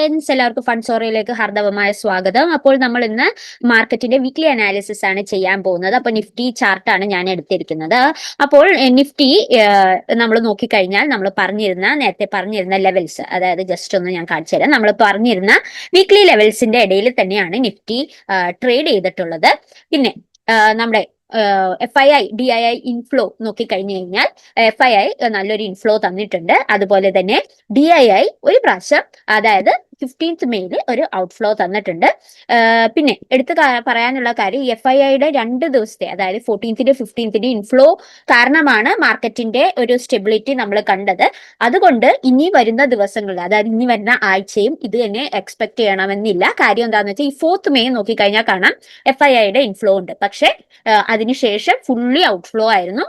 Friends, എല്ലാവർക്കും ഫണ്ട്സോറയിലേക്ക് ഹാർദവമായ സ്വാഗതം. അപ്പോൾ നമ്മൾ ഇന്ന് മാർക്കറ്റിന്റെ വീക്ക്ലി അനാലിസിസ് ആണ് ചെയ്യാൻ പോകുന്നത്. അപ്പോൾ നിഫ്റ്റി ചാർട്ടാണ് ഞാൻ എടുത്തിരിക്കുന്നത്. അപ്പോൾ നിഫ്റ്റി നമ്മൾ നോക്കിക്കഴിഞ്ഞാൽ നമ്മൾ നേരത്തെ പറഞ്ഞിരുന്ന ലെവൽസ്, അതായത് ജസ്റ്റ് ഒന്ന് ഞാൻ കാണിച്ചു തരാം. നമ്മൾ പറഞ്ഞിരുന്ന വീക്ക്ലി ലെവൽസിന്റെ ഇടയിൽ തന്നെയാണ് നിഫ്റ്റി ട്രേഡ് ചെയ്തിട്ടുള്ളത്. പിന്നെ നമ്മുടെ FII DII ഇൻഫ്ലോ നോക്കിക്കഴിഞ്ഞു കഴിഞ്ഞാൽ FII നല്ലൊരു ഇൻഫ്ലോ തന്നിട്ടുണ്ട്. അതുപോലെ തന്നെ DII ഒരു പ്രാവശ്യം, അതായത് 15th മെയ്യിൽ ഒരു ഔട്ട്ഫ്ലോ തന്നിട്ടുണ്ട്. പിന്നെ എടുത്ത് പറയാനുള്ള കാര്യം, FIIയുടെ 2 ദിവസത്തെ, അതായത് 14th 15th ഇൻഫ്ലോ കാരണമാണ് മാർക്കറ്റിന്റെ ഒരു സ്റ്റെബിലിറ്റി നമ്മൾ കണ്ടത്. അതുകൊണ്ട് ഇനി വരുന്ന ദിവസങ്ങളിൽ, അതായത് ഇനി വരുന്ന ആഴ്ചയും ഇത് തന്നെ എക്സ്പെക്ട് ചെയ്യണമെന്നില്ല. കാര്യം എന്താണെന്ന് വെച്ചാൽ ഈ 4th മെയ് നോക്കിക്കഴിഞ്ഞാൽ കാണാം FIIയുടെ ഇൻഫ്ലോ ഉണ്ട്, പക്ഷെ അതിനുശേഷം ഫുള്ളി ഔട്ട്ഫ്ലോ ആയിരുന്നു.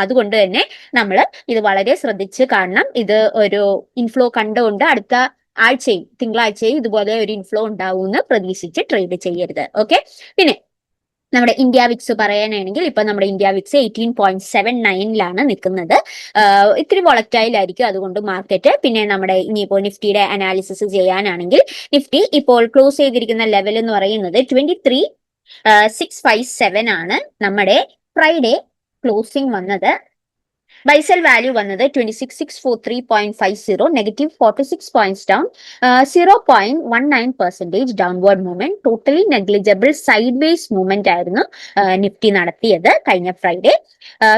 അതുകൊണ്ട് തന്നെ നമ്മൾ ഇത് വളരെ ശ്രദ്ധിച്ച് കാണണം. ഇത് ഒരു ഇൻഫ്ലോ കണ്ടുകൊണ്ട് അടുത്ത ആഴ്ചയും തിങ്കളാഴ്ചയും ഇതുപോലെ ഒരു ഇൻഫ്ലോ ഉണ്ടാവുമെന്ന് പ്രതീക്ഷിച്ച് ട്രേഡ് ചെയ്യരുത്. ഓക്കെ. പിന്നെ നമ്മുടെ ഇന്ത്യ വിക്സ് പറയാനാണെങ്കിൽ ഇപ്പൊ നമ്മുടെ ഇന്ത്യ വിക്സ് 18.79 നിൽക്കുന്നത്. ഇത്തിരി വോളറ്റൈൽ ആയിരിക്കും അതുകൊണ്ട് മാർക്കറ്റ്. പിന്നെ നമ്മുടെ ഇനിയിപ്പോൾ നിഫ്റ്റിയുടെ അനാലിസിസ് ചെയ്യാനാണെങ്കിൽ നിഫ്റ്റി ഇപ്പോൾ ക്ലോസ് ചെയ്തിരിക്കുന്ന ലെവൽ എന്ന് പറയുന്നത് 23,657 ആണ്. നമ്മുടെ ഫ്രൈഡേ ക്ലോസിംഗ് വന്നത്, ബൈസെൽ വാല്യൂ വന്നത് 26,643.50, negative 46 points down, 0.19% downward movement, totally negligible side vase movement ആയിരുന്നു നിഫ്റ്റി നടത്തിയത് കഴിഞ്ഞ ഫ്രൈഡേ.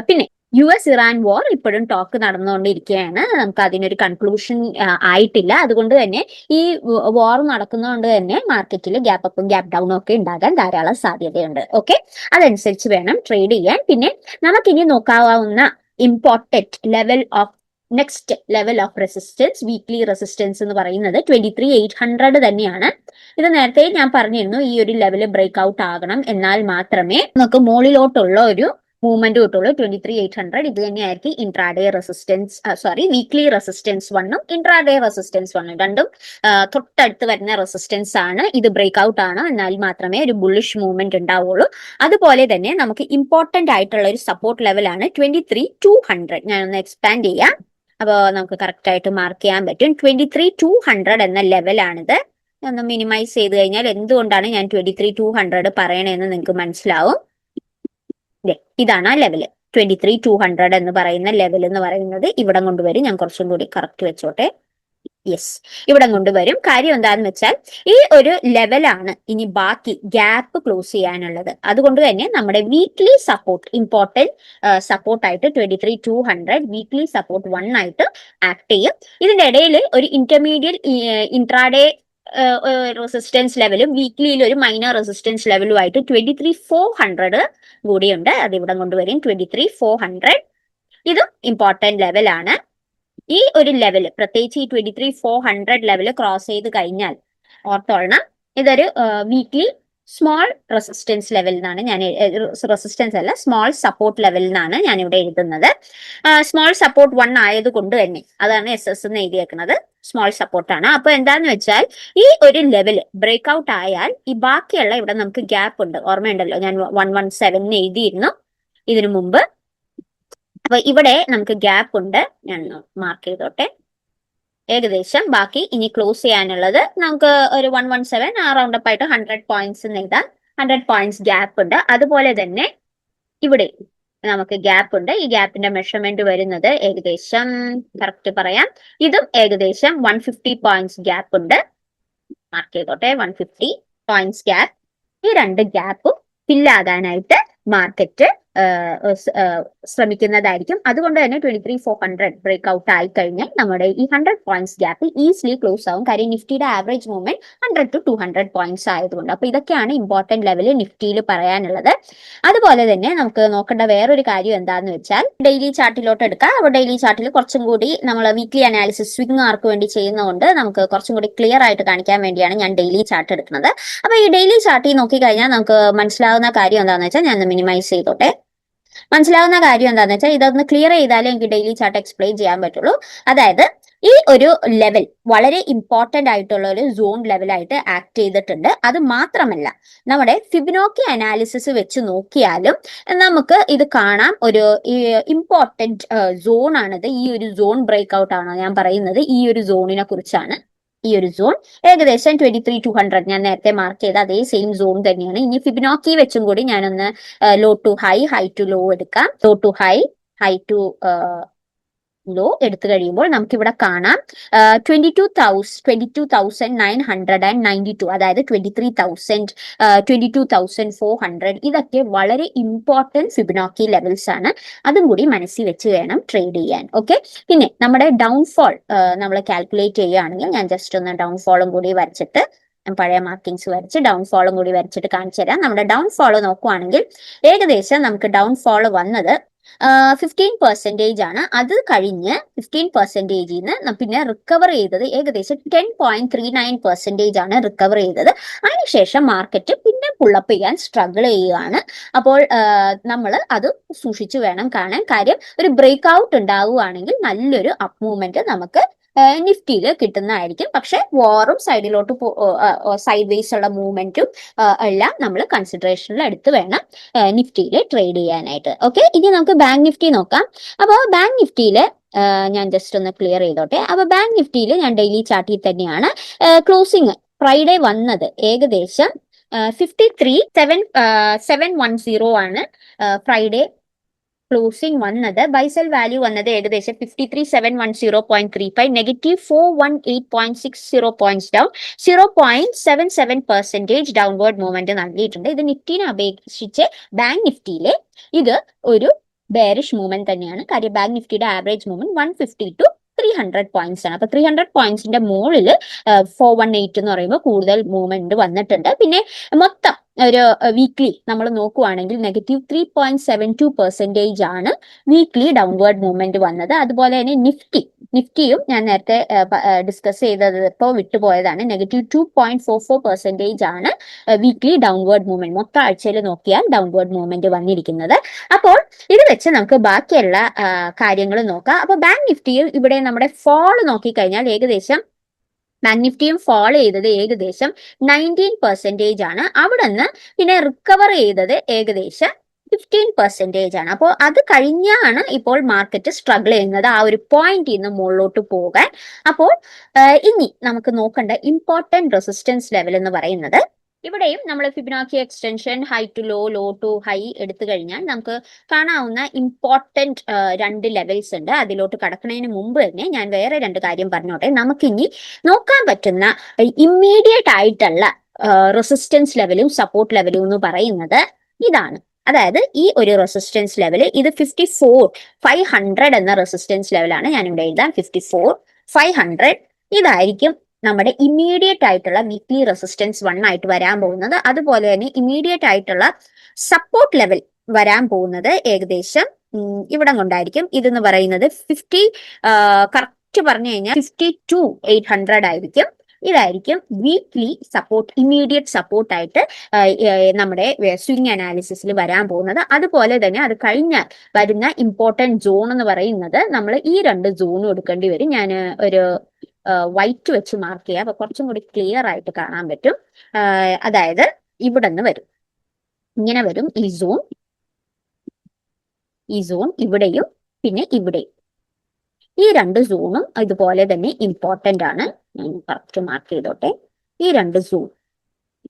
പിന്നെ US ഇറാൻ വാർ ഇപ്പോഴും ടോക്ക് നടന്നുകൊണ്ടിരിക്കുകയാണ്. നമുക്ക് അതിനൊരു കൺക്ലൂഷൻ ആയിട്ടില്ല. അതുകൊണ്ട് തന്നെ ഈ വാർ നടക്കുന്നതുകൊണ്ട് തന്നെ മാർക്കറ്റിൽ ഗ്യാപ്പ് അപ്പും ഗ്യാപ്പ് ഡൗണും ഒക്കെ ഉണ്ടാകാൻ ധാരാളം സാധ്യതയുണ്ട്. ഓക്കെ, അതനുസരിച്ച് വേണം ട്രേഡ് ചെയ്യാൻ. പിന്നെ നമുക്കിനി നോക്കാവുന്ന important next level of resistance, weekly resistance എന്ന് പറയുന്നത് 23,800 തന്നെയാണ്. ഇത് നേരത്തെ ഞാൻ പറഞ്ഞിരുന്നു, ഈ ഒരു ലെവൽ ബ്രേക്ക് ഔട്ട് ആകണം, എന്നാൽ മാത്രമേ നമുക്ക് മുകളിലോട്ടുള്ള ഒരു മൂവ്മെന്റ് കിട്ടുള്ളൂ. 23,800 ഇത് തന്നെയായിരിക്കും ഇൻട്രാഡേ റെസിസ്റ്റൻസ്, വീക്ക്ലി റെസിസ്റ്റൻസ് 1ഉം ഇൻട്രാഡേ റെസിസ്റ്റൻസ് 1ഉം രണ്ടും തൊട്ടടുത്ത് വരുന്ന റെസിസ്റ്റൻസ് ആണ്. ഇത് ബ്രേക്ക് ഔട്ട് ആണ്, എന്നാൽ മാത്രമേ ഒരു ബുള്ളിഷ് മൂവ്മെന്റ് ഉണ്ടാവുള്ളൂ. അതുപോലെ തന്നെ നമുക്ക് ഇമ്പോർട്ടന്റ് ആയിട്ടുള്ള ഒരു സപ്പോർട്ട് ലെവലാണ് 23,200. ഞാനൊന്ന് എക്സ്പാൻഡ് ചെയ്യാം, അപ്പോൾ നമുക്ക് കറക്റ്റ് ആയിട്ട് മാർക്ക് ചെയ്യാൻ പറ്റും. 23,200 എന്ന ലെവലാണിത്. ഒന്ന് മിനിമൈസ് ചെയ്ത് കഴിഞ്ഞാൽ എന്തുകൊണ്ടാണ് ഞാൻ 23,200 പറയണതെന്ന് നിങ്ങൾക്ക് മനസ്സിലാവും. ഇതാണ് ആ ലെവല്. 23,200 എന്ന് പറയുന്ന ലെവൽ എന്ന് പറയുന്നത് ഇവിടം കൊണ്ടുവരും. ഞാൻ കുറച്ചും കൂടി കറക്റ്റ് വെച്ചോട്ടെ. യെസ്, ഇവിടം കൊണ്ടുവരും. കാര്യം എന്താണെന്ന് വെച്ചാൽ ഈ ഒരു ലെവലാണ് ഇനി ബാക്കി ഗ്യാപ്പ് ക്ലോസ് ചെയ്യാനുള്ളത്. അതുകൊണ്ട് തന്നെ നമ്മുടെ വീക്ക്ലി സപ്പോർട്ട്, ഇമ്പോർട്ടന്റ് സപ്പോർട്ടായിട്ട് 23,200 വീക്ക്ലി സപ്പോർട്ട് 1 ആയിട്ട് ആക്ട് ചെയ്യും. ഇതിന്റെ ഇടയിൽ ഒരു ഇന്റർമീഡിയറ്റ് ഇൻട്രാഡേ റെസിസ്റ്റൻസ് ലെവലും വീക്ക്ലിയിൽ ഒരു മൈനർ റെസിസ്റ്റൻസ് ലെവലുമായിട്ട് 23,400 കൂടിയുണ്ട്. അത് ഇവിടെ കൊണ്ടുവരും. 23,400 ഇതും ഇമ്പോർട്ടന്റ് ലെവലാണ്. ഈ ഒരു ലെവല്, പ്രത്യേകിച്ച് ഈ 23,400 ലെവല് ക്രോസ് ചെയ്ത് കഴിഞ്ഞാൽ ഓർത്തോളണം, ഇതൊരു വീക്ക്ലി സ്മോൾ റെസിസ്റ്റൻസ് ലെവൽ എന്നാണ് ഞാൻ, റെസിസ്റ്റൻസ് അല്ല, സ്മോൾ സപ്പോർട്ട് ലെവൽ എന്നാണ് ഞാൻ ഇവിടെ എഴുതുന്നത്. സ്മോൾ സപ്പോർട്ട് 1 ആയതുകൊണ്ട് തന്നെ അതാണ് SS എന്ന് എഴുതിയേക്കുന്നത്, സ്മോൾ സപ്പോർട്ടാണ്. അപ്പൊ എന്താന്ന് വെച്ചാൽ ഈ ഒരു ലെവല് ബ്രേക്ക് ഔട്ട് ആയാൽ ഈ ബാക്കിയുള്ള ഇവിടെ നമുക്ക് ഗ്യാപ്പ് ഉണ്ട്, ഓർമ്മയുണ്ടല്ലോ, ഞാൻ 117 എഴുതിയിരുന്നു ഇതിനു മുമ്പ്. അപ്പൊ ഇവിടെ നമുക്ക് ഗ്യാപ്പ് ഉണ്ട്, ഞാൻ മാർക്ക് ചെയ്തോട്ടെ. ഏകദേശം ബാക്കി ഇനി ക്ലോസ് ചെയ്യാനുള്ളത് നമുക്ക് ഒരു 117 റൗണ്ട് അപ്പ് ആയിട്ട് 100 പോയിന്റ്സ് എഴുതാം. 100 പോയിന്റ്സ് ഗ്യാപ്പ് ഉണ്ട്. അതുപോലെ തന്നെ ഇവിടെ നമുക്ക് ഗ്യാപ്പ് ഉണ്ട്. ഈ ഗ്യാപ്പിന്റെ മെഷർമെന്റ് വരുന്നത് ഏകദേശം, കറക്റ്റ് പറയാം, ഇതും ഏകദേശം 150 പോയിന്റ്സ് ഗ്യാപ്പ് ഉണ്ട്. മാർക്ക് ചെയ്തോട്ടെ, 150 പോയിന്റ്സ് ഗ്യാപ്പ്. ഈ 2 ഗ്യാപ്പും ഫില്ലാകാനായിട്ട് മാർക്കറ്റ് ശ്രമിക്കുന്നതായിരിക്കും. അതുകൊണ്ട് തന്നെ 23,400 ബ്രേക്ക് ഔട്ട് ആയി കഴിഞ്ഞാൽ നമ്മുടെ ഈ 100 പോയിന്റ്സ് ഗ്യാപ്പ് ഈസിലി ക്ലോസ് ആവും. കാര്യം നിഫ്റ്റിയുടെ ആവറേജ് മൂവ്മെന്റ് 100 to 200 പോയിന്റ്സ് ആയതുകൊണ്ട്. അപ്പൊ ഇതൊക്കെയാണ് ഇമ്പോർട്ടന്റ് ലെവല് നിഫ്റ്റിയിൽ പറയാനുള്ളത്. അതുപോലെ തന്നെ നമുക്ക് നോക്കേണ്ട വേറൊരു കാര്യം എന്താന്ന് വെച്ചാൽ, ഡെയിലി ചാർട്ടിലോട്ട് എടുക്കാം. അപ്പോൾ ഡെയിലി ചാർട്ടിൽ കുറച്ചും കൂടി നമ്മൾ വീക്ക്ലി അനാലിസിസ് സ്വിംഗ് ആർക്ക് വേണ്ടി ചെയ്യുന്നതുകൊണ്ട് നമുക്ക് കുറച്ചും കൂടി ക്ലിയർ ആയിട്ട് കാണിക്കാൻ വേണ്ടിയാണ് ഞാൻ ഡെയിലി ചാർട്ട് എടുക്കുന്നത്. അപ്പൊ ഈ ഡെയിലി ചാർട്ടിൽ നോക്കിക്കഴിഞ്ഞാൽ നമുക്ക് മനസ്സിലാവുന്ന കാര്യം എന്താണെന്ന് വെച്ചാൽ, ഞാൻ മിനിമൈസ് ചെയ്തോട്ടെ. മനസ്സിലാവുന്ന കാര്യം എന്താണെന്ന് വെച്ചാൽ, ഇതൊന്ന് ക്ലിയർ ചെയ്താലേ എനിക്ക് ഡെയിലി ചാർട്ട് എക്സ്പ്ലെയിൻ ചെയ്യാൻ പറ്റുള്ളൂ. അതായത് ഈ ഒരു ലെവൽ വളരെ ഇമ്പോർട്ടന്റ് ആയിട്ടുള്ള ഒരു സോൺ ലെവലായിട്ട് ആക്ട് ചെയ്തിട്ടുണ്ട്. അത് മാത്രമല്ല, നമ്മുടെ ഫിബൊനാച്ചി അനാലിസിസ് വെച്ച് നോക്കിയാലും നമുക്ക് ഇത് കാണാം, ഒരു ഇമ്പോർട്ടന്റ് സോൺ ആണിത്. ഈ ഒരു സോൺ ബ്രേക്ക് ഔട്ട് ആണ് ഞാൻ പറയുന്നത്, ഈ ഒരു സോണിനെ കുറിച്ചാണ്. ഈ ഒരു സോൺ ഏകദേശം 23,200 ഞാൻ നേരത്തെ മാർക്ക് ചെയ്ത അതേ സെയിം സോൺ തന്നെയാണ്. ഇനി ഫിബിനോക്കി വെച്ചും കൂടി ഞാനൊന്ന് low to high, high to low എടുക്കാം. Low to high, high to low എടുത്തു കഴിയുമ്പോൾ നമുക്ക് ഇവിടെ കാണാം 22,992, അതായത് 23,000, 22,400 ഇതൊക്കെ വളരെ ഇമ്പോർട്ടന്റ് ഫിബിനോക്കി ലെവൽസ് ആണ്. അതും കൂടി മനസ്സിൽ വെച്ച് വേണം ട്രേഡ് ചെയ്യാൻ. ഓക്കെ, പിന്നെ നമ്മുടെ ഡൗൺഫോൾ നമ്മൾ കാൽക്കുലേറ്റ് ചെയ്യുകയാണെങ്കിൽ ഞാൻ ജസ്റ്റ് ഒന്ന് ഡൗൺഫോളും കൂടി വരച്ചിട്ട് പഴയ മാർക്കിങ്സ് വരച്ച് ഡൗൺഫോളും കൂടി വരച്ചിട്ട് കാണിച്ചു തരാം. നമ്മുടെ ഡൗൺഫോൾ നോക്കുവാണെങ്കിൽ ഏകദേശം നമുക്ക് ഡൗൺഫോൾ വന്നത് 15% ആണ്. അത് കഴിഞ്ഞ് 15%ൽ നിന്ന് പിന്നെ റിക്കവർ ചെയ്തത് ഏകദേശം 10.39% ആണ് റിക്കവർ ചെയ്തത്. അതിനുശേഷം മാർക്കറ്റ് പിന്നെ പുള്ളപ്പ് ചെയ്യാൻ സ്ട്രഗിൾ ചെയ്യുകയാണ്. അപ്പോൾ നമ്മൾ അത് സൂക്ഷിച്ചു വേണം കാണാൻ. കാര്യം ഒരു ബ്രേക്ക് ഔട്ട് ഉണ്ടാവുകയാണെങ്കിൽ നല്ലൊരു അപ്പ് മൂവ്മെന്റ് നമുക്ക് നിഫ്റ്റിയിൽ കിട്ടുന്നതായിരിക്കും. പക്ഷെ വാറും സൈഡിലോട്ട് സൈഡ് വേസ് ഉള്ള മൂവ്മെന്റും എല്ലാം നമ്മൾ കൺസിഡറേഷനിൽ എടുത്ത് വേണം നിഫ്റ്റിയിൽ ട്രേഡ് ചെയ്യാനായിട്ട്. ഓക്കെ, ഇനി നമുക്ക് ബാങ്ക് നിഫ്റ്റി നോക്കാം. അപ്പോൾ ബാങ്ക് നിഫ്റ്റിയിൽ ഞാൻ ജസ്റ്റ് ഒന്ന് ക്ലിയർ ചെയ്തോട്ടെ. അപ്പൊ ബാങ്ക് നിഫ്റ്റിയിൽ ഞാൻ ഡെയിലി ചാർട്ടിൽ തന്നെയാണ് ക്ലോസിങ് ഫ്രൈഡേ വന്നത് ഏകദേശം 53,710 ആണ് ഫ്രൈഡേ ക്ലോസിംഗ് വന്നത്. ബൈസെൽ വാല്യൂ വന്നത് ഏകദേശം 53,710.35, -418.60 പോയിന്റ്സ് ഡൗൺ, 0.77% ഡൗൺവേർഡ് മൂവ്മെന്റ് നൽകിയിട്ടുണ്ട്. ഇത് നിഫ്റ്റിനെ അപേക്ഷിച്ച് ബാങ്ക് നിഫ്റ്റിയിലെ ഇത് ഒരു ബെയറിഷ് മൂവ്മെന്റ് തന്നെയാണ്. കാര്യം ബാങ്ക് നിഫ്റ്റിയുടെ ആവറേജ് മൂവ്മെന്റ് 150 to 300 പോയിന്റ്സ് ആണ്. അപ്പൊ 300 പോയിന്റ്സിന്റെ മുകളിൽ 418 എന്ന് പറയുമ്പോൾ കൂടുതൽ മൂവ്മെന്റ് വന്നിട്ടുണ്ട്. പിന്നെ മൊത്തം ഒരു വീക്ക്ലി നമ്മൾ നോക്കുവാണെങ്കിൽ -3.72% ആണ് വീക്ക്ലി ഡൗൺവേർഡ് മൂവ്മെന്റ് വന്നത്. അതുപോലെ തന്നെ നിഫ്റ്റിയും ഞാൻ നേരത്തെ ഡിസ്കസ് ചെയ്തത് ഇപ്പോൾ വിട്ടുപോയതാണ്. -2.44% ആണ് വീക്ക്ലി ഡൗൺവേർഡ് മൂവ്മെന്റ് മൊത്തം ആഴ്ചയിൽ നോക്കിയാൽ ഡൗൺവേർഡ് മൂവ്മെന്റ് വന്നിരിക്കുന്നത്. അപ്പോൾ ഇത് വെച്ച് നമുക്ക് ബാക്കിയുള്ള കാര്യങ്ങൾ നോക്കാം. അപ്പൊ ബാങ്ക് നിഫ്റ്റിയിൽ ഇവിടെ നമ്മുടെ ഫോൾ നോക്കിക്കഴിഞ്ഞാൽ ഏകദേശം ബാങ്ക് നിഫ്റ്റിയും ഫോൾ ചെയ്തത് ഏകദേശം 19% ആണ്. അവിടെ നിന്ന് പിന്നെ റിക്കവർ ചെയ്തത് ഏകദേശം 15% ആണ്. അപ്പോൾ അത് കഴിഞ്ഞാണ് ഇപ്പോൾ മാർക്കറ്റ് സ്ട്രഗിൾ ചെയ്യുന്നത് ആ ഒരു പോയിന്റിൽ നിന്ന് മുകളിലോട്ട് പോകാൻ. അപ്പോൾ ഇനി നമുക്ക് നോക്കേണ്ട ഇമ്പോർട്ടന്റ് റെസിസ്റ്റൻസ് ലെവൽ എന്ന് പറയുന്നത് ഇവിടെയും നമ്മൾ Fibonacci extension high to low, low to high എടുത്തു കഴിഞ്ഞാൽ നമുക്ക് കാണാവുന്ന ഇമ്പോർട്ടന്റ് 2 ലെവൽസ് ഉണ്ട്. അതിലോട്ട് കടക്കുന്നതിന് മുമ്പ് തന്നെ ഞാൻ വേറെ 2 കാര്യം പറഞ്ഞോട്ടെ. നമുക്കിനി നോക്കാൻ പറ്റുന്ന ഇമ്മീഡിയറ്റ് ആയിട്ടുള്ള റെസിസ്റ്റൻസ് ലെവലും സപ്പോർട്ട് ലെവലും എന്ന് പറയുന്നത് ഇതാണ്. അതായത് ഈ ഒരു റെസിസ്റ്റൻസ് ലെവൽ ഇത് 54,500 എന്ന റെസിസ്റ്റൻസ് ലെവലാണ്. ഞാൻ ഇവിടെ എഴുതാം 54,500. ഇതായിരിക്കും നമ്മുടെ ഇമ്മീഡിയറ്റ് ആയിട്ടുള്ള വീക്ക്ലി റെസിസ്റ്റൻസ് 1 ആയിട്ട് വരാൻ പോകുന്നത്. അതുപോലെ തന്നെ ഇമ്മീഡിയറ്റ് ആയിട്ടുള്ള സപ്പോർട്ട് ലെവൽ വരാൻ പോകുന്നത് ഏകദേശം ഇവിടം കൊണ്ടായിരിക്കും. ഇതെന്ന് പറയുന്നത് 50 കറക്റ്റ് പറഞ്ഞു കഴിഞ്ഞാൽ 52,800 ആയിരിക്കും. ഇതായിരിക്കും വീക്ക്ലി സപ്പോർട്ട്, ഇമ്മീഡിയറ്റ് സപ്പോർട്ടായിട്ട് നമ്മുടെ സ്വിംഗ് അനാലിസിസിൽ വരാൻ പോകുന്നത്. അതുപോലെ തന്നെ അത് കഴിഞ്ഞാൽ വരുന്ന ഇമ്പോർട്ടന്റ് സോൺ എന്ന് പറയുന്നത് നമ്മൾ ഈ 2 സോണും എടുക്കേണ്ടി വരും. ഞാൻ ഒരു വൈറ്റ് വെച്ച് മാർക്ക് ചെയ്യാം. അപ്പൊ കുറച്ചും കൂടി ക്ലിയർ ആയിട്ട് കാണാൻ പറ്റും. അതായത് ഇവിടെ നിന്ന് വരും, ഇങ്ങനെ വരും ഈ സോൺ ഇവിടെയും പിന്നെ ഇവിടെയും. ഈ 2 സോണും ഇതുപോലെ തന്നെ ഇമ്പോർട്ടന്റ് ആണ്. ഞാൻ കറക്റ്റ് മാർക്ക് ചെയ്തോട്ടെ. ഈ 2 സോൺ,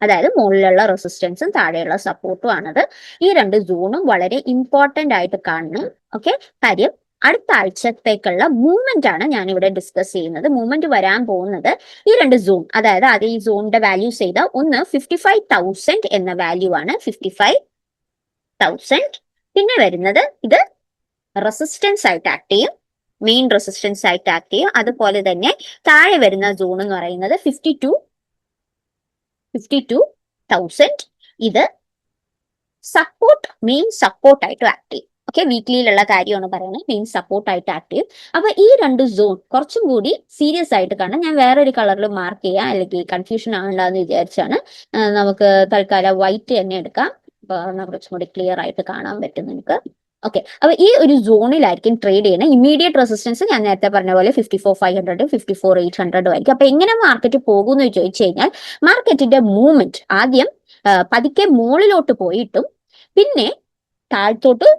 അതായത് മുകളിലുള്ള റെസിസ്റ്റൻസും താഴെയുള്ള സപ്പോർട്ടും ആണത്. ഈ 2 സോണും വളരെ ഇമ്പോർട്ടന്റ് ആയിട്ട് കാണണം. ഓക്കെ, കാര്യം അടുത്ത ആഴ്ചത്തേക്കുള്ള മൂവ്മെന്റ് ആണ് ഞാൻ ഇവിടെ ഡിസ്കസ് ചെയ്യുന്നത്. മൂവ്മെന്റ് വരാൻ പോകുന്നത് ഈ 2 സോൺ, അതായത് അത് ഈ സോണിന്റെ വാല്യൂസ് ചെയ്ത ഒന്ന് 55,000 എന്ന വാല്യൂ ആണ്, 55,000. പിന്നെ വരുന്നത് ഇത് റെസിസ്റ്റൻസ് ആയിട്ട് ആക്ട് ചെയ്യും, മെയിൻ റെസിസ്റ്റൻസ് ആയിട്ട് ആക്ട് ചെയ്യും. അതുപോലെ തന്നെ താഴെ വരുന്ന സോൺ എന്ന് പറയുന്നത് 52,000. ഇത് സപ്പോർട്ട്, മെയിൻ സപ്പോർട്ട് ആയിട്ട് ആക്ട് ചെയ്യും. ഓക്കെ, വീക്ക്ലിയിലുള്ള കാര്യമാണ് പറയുന്നത്, മെയിൻ സപ്പോർട്ട് ആയിട്ട് ആക്ട് ചെയ്യും. അപ്പൊ ഈ 2 സോൺ കുറച്ചും കൂടി സീരിയസ് ആയിട്ട് കാണാം. ഞാൻ വേറൊരു കളറിൽ മാർക്ക് ചെയ്യാം, അല്ലെങ്കിൽ കൺഫ്യൂഷൻ ആണല്ലോ എന്ന് വിചാരിച്ചാണ്. നമുക്ക് തൽക്കാലം വൈറ്റ് തന്നെ എടുക്കാം. അപ്പൊ കുറച്ചും കൂടി ക്ലിയർ ആയിട്ട് കാണാൻ പറ്റും നിങ്ങൾക്ക്. ഓക്കെ, അപ്പൊ ഈ ഒരു സോണിലായിരിക്കും ട്രേഡ് ചെയ്യുന്നത്. ഇമ്മീഡിയറ്റ് റെസിസ്റ്റൻസ് ഞാൻ നേരത്തെ പറഞ്ഞ പോലെ 54,500, 54,800 ആയിരിക്കും. അപ്പൊ എങ്ങനെ മാർക്കറ്റ് പോകുമെന്ന് ചോദിച്ചു കഴിഞ്ഞാൽ മാർക്കറ്റിന്റെ മൂവ്മെന്റ് ആദ്യം പതുക്കെ മുകളിലോട്ട് പോയിട്ടും പിന്നെ താഴത്തോട്ട്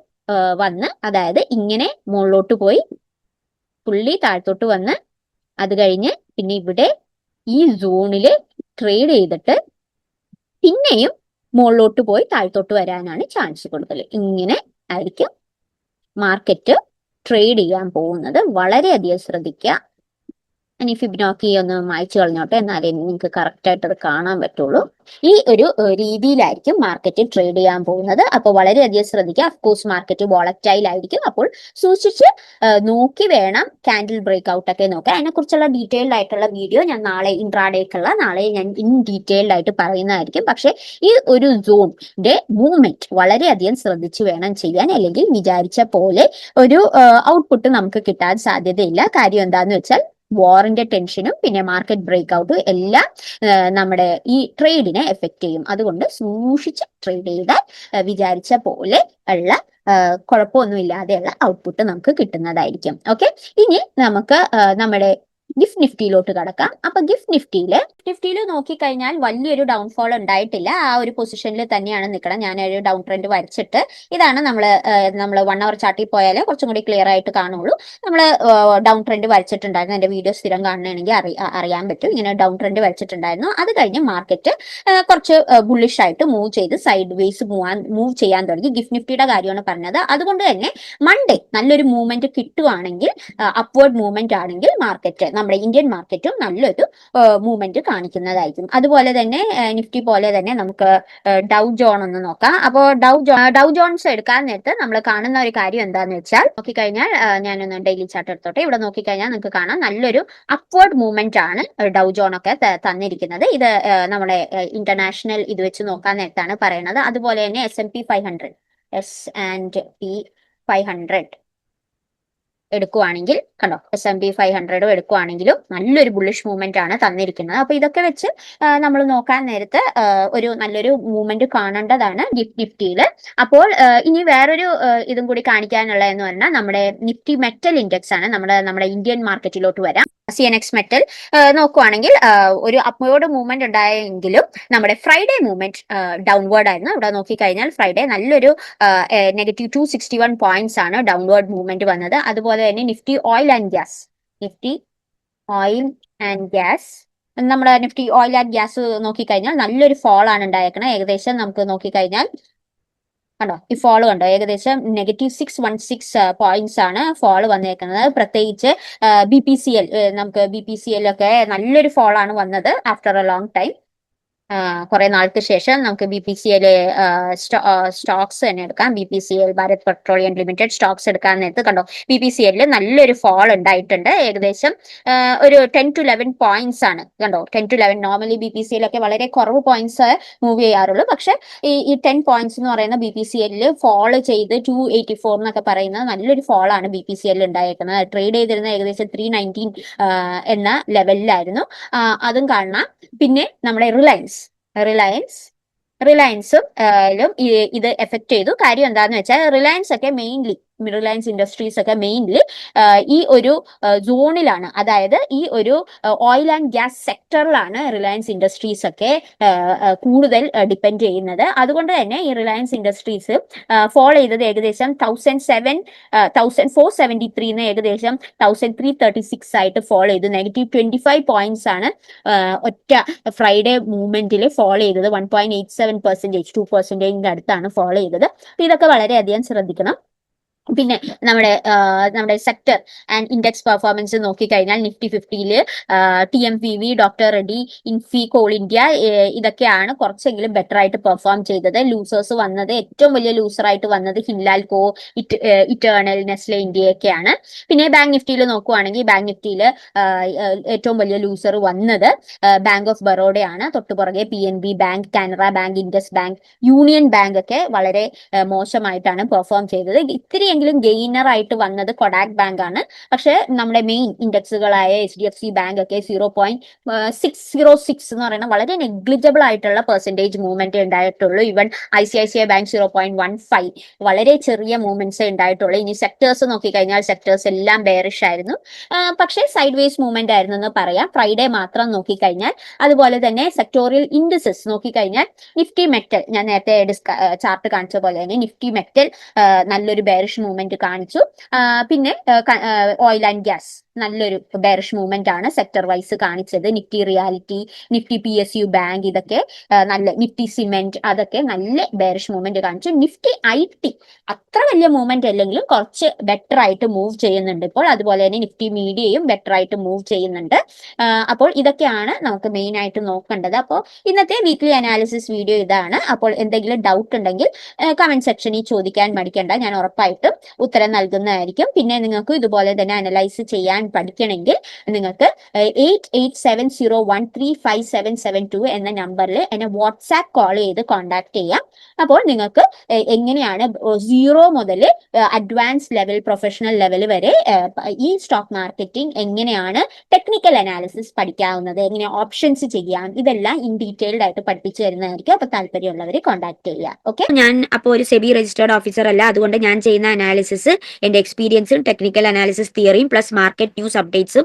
വന്ന്, അതായത് ഇങ്ങനെ മുകളിലോട്ട് പോയി പുള്ളി താഴത്തോട്ട് വന്ന് അത് കഴിഞ്ഞ് പിന്നെ ഇവിടെ ഈ സോണിൽ ട്രേഡ് ചെയ്തിട്ട് പിന്നെയും മുകളിലോട്ട് പോയി താഴ്ത്തോട്ട് വരാനാണ് ചാൻസ് കൂടുതൽ. ഇങ്ങനെ ആയിരിക്കും മാർക്കറ്റ് ട്രേഡ് ചെയ്യാൻ പോകുന്നത്. വളരെയധികം ശ്രദ്ധിക്കുക. ഇനി ഫിബൊനാച്ചി ഒന്ന് മായ്ച്ചു കളഞ്ഞോട്ടെ, എന്നാലേ നിങ്ങൾക്ക് കറക്റ്റ് ആയിട്ട് അത് കാണാൻ പറ്റുള്ളൂ. ഈ ഒരു രീതിയിലായിരിക്കും മാർക്കറ്റ് ട്രേഡ് ചെയ്യാൻ പോകുന്നത്. അപ്പോൾ വളരെയധികം ശ്രദ്ധിക്കുക. അഫ്കോഴ്സ് മാർക്കറ്റ് വോളറ്റൈൽ ആയിരിക്കും. അപ്പോൾ സൂക്ഷിച്ച് നോക്കി വേണം ക്യാൻഡിൽ ബ്രേക്ക് ഔട്ട് ഒക്കെ നോക്കാം. അതിനെക്കുറിച്ചുള്ള ഡീറ്റെയിൽഡ് ആയിട്ടുള്ള വീഡിയോ ഞാൻ നാളെ നാളെ ഞാൻ ഇൻ ഡീറ്റെയിൽഡ് ആയിട്ട് പറയുന്നതായിരിക്കും. പക്ഷേ ഈ ഒരു സോണിന്റെ മൂവ്മെന്റ് വളരെയധികം ശ്രദ്ധിച്ച് വേണം ചെയ്യാൻ, അല്ലെങ്കിൽ വിചാരിച്ച പോലെ ഒരു ഔട്ട്പുട്ട് നമുക്ക് കിട്ടാൻ സാധ്യതയില്ല. കാര്യം എന്താന്ന് വെച്ചാൽ വാറിന്റെ ടെൻഷനും പിന്നെ മാർക്കറ്റ് ബ്രേക്ക് ഔട്ടും എല്ലാം നമ്മുടെ ഈ ട്രേഡിനെ എഫക്ട് ചെയ്യും. അതുകൊണ്ട് സൂക്ഷിച്ച് ട്രേഡ് ചെയ്താൽ വിചാരിച്ച പോലെ ഉള്ള കുഴപ്പമൊന്നുമില്ലാതെയുള്ള ഔട്ട്പുട്ട് നമുക്ക് കിട്ടുന്നതായിരിക്കും. ഓക്കെ, ഇനി നമുക്ക് നമ്മുടെ ഗിഫ്റ്റ് നിഫ്റ്റിയിലോട്ട് കടക്കാം. അപ്പൊ ഗിഫ്റ്റ് നിഫ്റ്റിയിൽ നോക്കിക്കഴിഞ്ഞാൽ വലിയൊരു ഡൗൺഫോൾ ഉണ്ടായിട്ടില്ല. ആ ഒരു പൊസിഷനിൽ തന്നെയാണ് നിൽക്കണം. ഞാൻ ഒരു ഡൗൺ ട്രെൻഡ് വരച്ചിട്ട് ഇതാണ് നമ്മൾ 1 അവർ ചാർട്ടിൽ പോയാൽ കുറച്ചും കൂടി ക്ലിയർ ആയിട്ട് കാണുള്ളൂ. നമ്മൾ ഡൗൺ ട്രെൻഡ് വരച്ചിട്ടുണ്ടായിരുന്നു. എന്റെ വീഡിയോ സ്ഥിരം കാണണമെങ്കിൽ അറിയാൻ പറ്റും. ഇങ്ങനെ ഡൗൺ ട്രെൻഡ് വരച്ചിട്ടുണ്ടായിരുന്നു. അത് കഴിഞ്ഞ് മാർക്കറ്റ് കുറച്ച് ബുള്ളിഷ് ആയിട്ട് മൂവ് ചെയ്ത് സൈഡ് വേസ് മൂവ് ചെയ്യാൻ തുടങ്ങി. ഗിഫ്റ്റ് നിഫ്റ്റിയുടെ കാര്യമാണ് പറഞ്ഞത്. അതുകൊണ്ട് തന്നെ മൺഡേ നല്ലൊരു മൂവ്മെന്റ് കിട്ടുവാണെങ്കിൽ, അപ്വേർഡ് മൂവ്മെന്റ് ആണെങ്കിൽ മാർക്കറ്റ്, നമ്മുടെ ഇന്ത്യൻ മാർക്കറ്റും നല്ലൊരു മൂവ്മെന്റ് കാണിക്കുന്നതായിരിക്കും. അതുപോലെ തന്നെ നിഫ്റ്റി പോലെ തന്നെ നമുക്ക് ഡൗ ജോൺ ഒന്ന് നോക്കാം. അപ്പോൾ ഡൗ ജോൺസ് എടുക്കാൻ നേരത്ത് നമ്മൾ കാണുന്ന ഒരു കാര്യം എന്താന്ന് വെച്ചാൽ, നോക്കിക്കഴിഞ്ഞാൽ ഞാനൊന്ന് ഡെയിലി ചാർട്ട് എടുത്തോട്ടെ. ഇവിടെ നോക്കിക്കഴിഞ്ഞാൽ നിങ്ങൾക്ക് കാണാം നല്ലൊരു അപ്വേർഡ് മൂവ്മെന്റ് ആണ് ഡൗ ജോൺ ഒക്കെ തന്നിരിക്കുന്നത്. ഇത് നമ്മുടെ ഇന്റർനാഷണൽ ഇത് വെച്ച് നോക്കാൻ നേരത്താണ് പറയുന്നത്. അതുപോലെ തന്നെ S&P 500 എടുക്കുവാണെങ്കിൽ കണ്ടോ, S&P 500 എടുക്കുവാണെങ്കിലും നല്ലൊരു ബുള്ളിഷ് മൂവ്മെന്റ് ആണ് തന്നിരിക്കുന്നത്. അപ്പൊ ഇതൊക്കെ വെച്ച് നമ്മൾ നോക്കാൻ നേരത്ത് ഒരു നല്ലൊരു മൂവ്മെന്റ് കാണേണ്ടതാണ് ഗിഫ്റ്റ് നിഫ്റ്റിയിൽ. അപ്പോൾ ഇനി വേറൊരു ഇതും കൂടി കാണിക്കാനുള്ള എന്ന് പറഞ്ഞാൽ നമ്മുടെ നിഫ്റ്റി മെറ്റൽ ഇൻഡെക്സ് ആണ്. നമ്മുടെ ഇന്ത്യൻ മാർക്കറ്റിലോട്ട് വരാം. CNX മെറ്റൽ നോക്കുവാണെങ്കിൽ ഒരു അപ്വേർഡ് മൂവ്മെന്റ് ഉണ്ടായെങ്കിലും നമ്മുടെ ഫ്രൈഡേ മൂവ്മെന്റ് ഡൗൺവേർഡ് ആയിരുന്നു. ഇവിടെ നോക്കിക്കഴിഞ്ഞാൽ ഫ്രൈഡേ നല്ലൊരു -261 പോയിന്റ്സ് ആണ് ഡൗൺവേർഡ് മൂവ്മെന്റ് വന്നത്. അതുപോലെ തന്നെ നിഫ്റ്റി ഓയിൽ ആൻഡ് ഗ്യാസ് നമ്മുടെ നിഫ്റ്റി ഓയിൽ ആൻഡ് ഗ്യാസ് നോക്കിക്കഴിഞ്ഞാൽ നല്ലൊരു ഫോൾ ആണ് ഉണ്ടായേക്കുന്നത്. ഏകദേശം നമുക്ക് നോക്കിക്കഴിഞ്ഞാൽ കണ്ടോ, ഈ ഫോൾ കണ്ടോ, ഏകദേശം -616 പോയിന്റ്സ് ആണ് ഫോൾ വന്നേക്കുന്നത്. പ്രത്യേകിച്ച് BPCL, നമുക്ക് BPCL ഒക്കെ നല്ലൊരു ഫോൾ ആണ് വന്നത് ആഫ്റ്റർ എ ലോങ് ടൈം. കുറെ നാൾക്ക് ശേഷം നമുക്ക് BPCL സ്റ്റോക്സ് തന്നെ എടുക്കാം. BPCL, Bharat petroleum limited Stokes എടുക്കാൻ നേരത്ത് കണ്ടോ, BPCL നല്ലൊരു ഫോൾ ഉണ്ടായിട്ടുണ്ട്. ഏകദേശം ഒരു 10 to 11 പോയിന്റ്സ് ആണ്. കണ്ടോ, 10 to 11. നോർമലി BPCL ഒക്കെ വളരെ കുറവ് പോയിന്റ്സ് മൂവ് ചെയ്യാറുള്ളൂ. പക്ഷെ ഈ 10 പോയിന്റ്സ് എന്ന് പറയുന്ന BPCL ഫോൾ ചെയ്ത് 284 എന്നൊക്കെ പറയുന്നത് നല്ലൊരു ഫോൾ ആണ് BPCL ഉണ്ടായിരിക്കുന്നത്. ട്രേഡ് ചെയ്തിരുന്ന ഏകദേശം 319 എന്ന ലെവലിലായിരുന്നു. അതും കാണാം. പിന്നെ നമ്മുടെ റിലയൻസും ഇത് എഫക്ട് ചെയ്തു. കാര്യം എന്താന്ന് വെച്ചാൽ റിലയൻസ് ഇൻഡസ്ട്രീസ് ഒക്കെ മെയിൻലി ഈ ഒരു സോണിലാണ്, അതായത് ഈ ഒരു ഓയിൽ ആൻഡ് ഗ്യാസ് സെക്ടറിലാണ് റിലയൻസ് ഇൻഡസ്ട്രീസ് ഒക്കെ കൂടുതൽ ഡിപ്പെൻഡ് ചെയ്യുന്നത്. അതുകൊണ്ട് തന്നെ ഈ റിലയൻസ് ഇൻഡസ്ട്രീസ് ഫോളോ ചെയ്തത് ഏകദേശം 1473 ഏകദേശം 1336 ആയിട്ട് ഫോളോ ചെയ്തു. -25 പോയിന്റ്സ് ആണ് ഒറ്റ ഫ്രൈഡേ മൂവ്മെന്റിൽ ഫോളോ ചെയ്തത്. 1.87%, 2% അടുത്താണ് ഫോളോ ചെയ്തത്. ഇതൊക്കെ വളരെയധികം ശ്രദ്ധിക്കണം. പിന്നെ നമ്മുടെ സെക്ടർ ആൻഡ് ഇൻഡെക്സ് പെർഫോമൻസ് നോക്കിക്കഴിഞ്ഞാൽ Nifty 50യിൽ TMPV, doctor Reddy, ഇൻഫി, call India ഇതൊക്കെയാണ് കുറച്ചെങ്കിലും ബെറ്റർ ആയിട്ട് പെർഫോം ചെയ്തത്. ലൂസേഴ്സ് വന്നത്, ഏറ്റവും വലിയ ലൂസർ ആയിട്ട് വന്നത് ഹിൻലാൽകോ, ഇറ്റേണൽ, നെസ്ലെ ഇന്ത്യയൊക്കെയാണ്. പിന്നെ ബാങ്ക് നിഫ്റ്റിയിൽ നോക്കുവാണെങ്കിൽ ബാങ്ക് നിഫ്റ്റിയിൽ ഏറ്റവും വലിയ ലൂസർ വന്നത് ബാങ്ക് ഓഫ് ബറോഡയാണ്. തൊട്ടുപുറകെ PNB bank, Canara bank, Indus bank, union bank ഒക്കെ വളരെ മോശമായിട്ടാണ് പെർഫോം ചെയ്തത്. ഇത്തിരിയെങ്കിലും ഗെയിനർ ആയിട്ട് വന്നത് കൊഡാക് ബാങ്ക് ആണ്. പക്ഷെ നമ്മുടെ മെയിൻ ഇൻഡെക്സുകളായ HDFC ബാങ്ക് ഒക്കെ 0.606 എന്ന് പറയുന്ന വളരെ നെഗ്ലിജിബിൾ ആയിട്ടുള്ള പെർസെന്റേജ് മൂവ്മെന്റ് ഉണ്ടായിട്ടുള്ളൂ. ഈവൻ ICICI ബാങ്ക് 0.15, വളരെ ചെറിയ മൂവ്മെന്റ്സ് ഉണ്ടായിട്ടുള്ളൂ. ഇനി സെക്ടേഴ്സ് നോക്കിക്കഴിഞ്ഞാൽ സെക്ടേഴ്സ് എല്ലാം ബെയറിഷ് ആയിരുന്നു. പക്ഷേ സൈഡ് വേസ് മൂവ്മെന്റ് ആയിരുന്നു എന്ന് പറയാം. ഫ്രൈഡേ മാത്രം നോക്കിക്കഴിഞ്ഞാൽ. അതുപോലെ തന്നെ സെക്ടോറിയൽ ഇൻഡിസസ് നോക്കിക്കഴിഞ്ഞാൽ നിഫ്റ്റി മെറ്റൽ, ഞാൻ നേരത്തെ ചാർട്ട് കാണിച്ച പോലെ തന്നെ നിഫ്റ്റി മെറ്റൽ നല്ലൊരു ബെയറിഷ് മൂവ്മെന്റ് കാണിച്ചു. പിന്നെ ഓയിൽ ആൻഡ് ഗ്യാസ് നല്ലൊരു ബെയറിഷ് മൂവ്മെന്റ് ആണ് സെക്ടർ വൈസ് കാണിച്ചത്. Nifty reality, Nifty PSU bank, ഇതൊക്കെ നല്ല, നിഫ്റ്റി സിമെന്റ്, അതൊക്കെ നല്ല ബെയറിഷ് മൂവ്മെന്റ് കാണിച്ചു. നിഫ്റ്റി IT അത്ര വലിയ മൂവ്മെന്റ് അല്ലെങ്കിലും കുറച്ച് ബെറ്റർ ആയിട്ട് മൂവ് ചെയ്യുന്നുണ്ട് ഇപ്പോൾ. അതുപോലെ തന്നെ നിഫ്റ്റി മീഡിയയും ബെറ്റർ ആയിട്ട് മൂവ് ചെയ്യുന്നുണ്ട്. അപ്പോൾ ഇതൊക്കെയാണ് നമുക്ക് മെയിൻ ആയിട്ട് നോക്കേണ്ടത്. അപ്പോൾ ഇന്നത്തെ വീക്ക്ലി അനാലിസിസ് വീഡിയോ ഇതാണ്. അപ്പോൾ എന്തെങ്കിലും ഡൗട്ട് ഉണ്ടെങ്കിൽ കമന്റ് സെക്ഷനിൽ ചോദിക്കാൻ മടിക്കേണ്ട, ഞാൻ ഉറപ്പായിട്ടും ഉത്തരം നൽകുന്നതായിരിക്കും. പിന്നെ നിങ്ങൾക്ക് ഇതുപോലെ തന്നെ അനലൈസ് ചെയ്യാൻ പഠിക്കണമെങ്കിൽ നിങ്ങൾക്ക് 8870135772 എന്ന നമ്പറിൽ എന്നെ വാട്സാപ്പ് കോൾ ചെയ്ത് കോൺടാക്ട് ചെയ്യാം. അപ്പോൾ നിങ്ങൾക്ക് എങ്ങനെയാണ് 0 മുതൽ അഡ്വാൻസ് ലെവൽ, പ്രൊഫഷണൽ ലെവൽ വരെ ഈ സ്റ്റോക്ക് മാർക്കറ്റിംഗ് എങ്ങനെയാണ് ടെക്നിക്കൽ അനാലിസിസ് പഠിക്കാവുന്നത്, എങ്ങനെ ഓപ്ഷൻസ് ചെയ്യാം, ഇതെല്ലാം ഇൻ ഡീറ്റെയിൽഡ് ആയിട്ട് പഠിപ്പിച്ചു തരുന്നതായിരിക്കും. അപ്പൊ താല്പര്യമുള്ളവർ കോൺടാക്ട് ചെയ്യുക. ഓക്കെ, ഞാൻ അപ്പോൾ ഒരു സെബി രജിസ്റ്റേർഡ് ഓഫീസർ അല്ല, അതുകൊണ്ട് ഞാൻ ചെയ്യുന്ന അനാലിസിസ് എന്റെ എക്സ്പീരിയൻസും ടെക്നിക്കൽ അനാലിസിസ് തിയറിയും പ്ലസ് മാർക്കറ്റ് ന്യൂസ് അപ്ഡേറ്റ്സും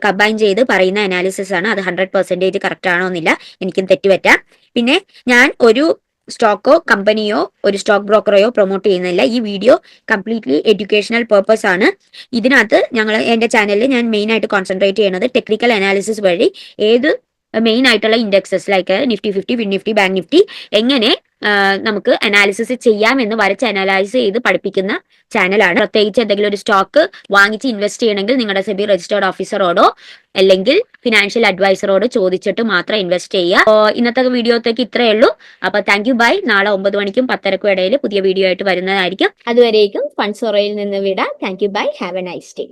കമ്പൈൻ ചെയ്ത് പറയുന്ന അനാലിസിസ് ആണ്. അത് 100% കറക്റ്റ് ആണോ എന്നില്ല, എനിക്കും തെറ്റുപറ്റാം. പിന്നെ ഞാൻ ഒരു സ്റ്റോക്കോ കമ്പനിയോ ഒരു സ്റ്റോക്ക് ബ്രോക്കറെയോ പ്രൊമോട്ട് ചെയ്യുന്നില്ല. ഈ വീഡിയോ കംപ്ലീറ്റ്ലി എഡ്യൂക്കേഷണൽ പർപ്പസ് ആണ്. ഇതിനകത്ത് എന്റെ ചാനലിൽ ഞാൻ മെയിൻ ആയിട്ട് കോൺസെൻട്രേറ്റ് ചെയ്യുന്നത് ടെക്നിക്കൽ അനാലിസിസ് വഴി ഏത് മെയിൻ ആയിട്ടുള്ള indexes like Nifty 50, fin Nifty, bank Nifty എങ്ങനെ നമുക്ക് അനാലിസിസ് ചെയ്യാമെന്ന് വരച്ച് അനലൈസ് ചെയ്ത് പഠിപ്പിക്കുന്ന ചാനലാണ്. പ്രത്യേകിച്ച് എന്തെങ്കിലും ഒരു സ്റ്റോക്ക് വാങ്ങിച്ച് ഇൻവെസ്റ്റ് ചെയ്യണമെങ്കിൽ നിങ്ങളുടെ സെബി രജിസ്റ്റേർഡ് ഓഫീസറോടോ അല്ലെങ്കിൽ ഫിനാൻഷ്യൽ അഡ്വൈസറോട് ചോദിച്ചിട്ട് മാത്രം ഇൻവെസ്റ്റ് ചെയ്യുക. ഇന്നത്തെ വീഡിയോത്തേക്ക് ഇത്രയേ ഉള്ളൂ. അപ്പൊ താങ്ക് യു, ബൈ. നാളെ 9 മണിക്കും 10:30ക്കും ഇടയിൽ പുതിയ വീഡിയോ ആയിട്ട് വരുന്നതായിരിക്കും. അതുവരേക്കും ഫണ്ട്സോറയിൽ നിന്ന് വിടാം. Thank you, bye. Have a nice day.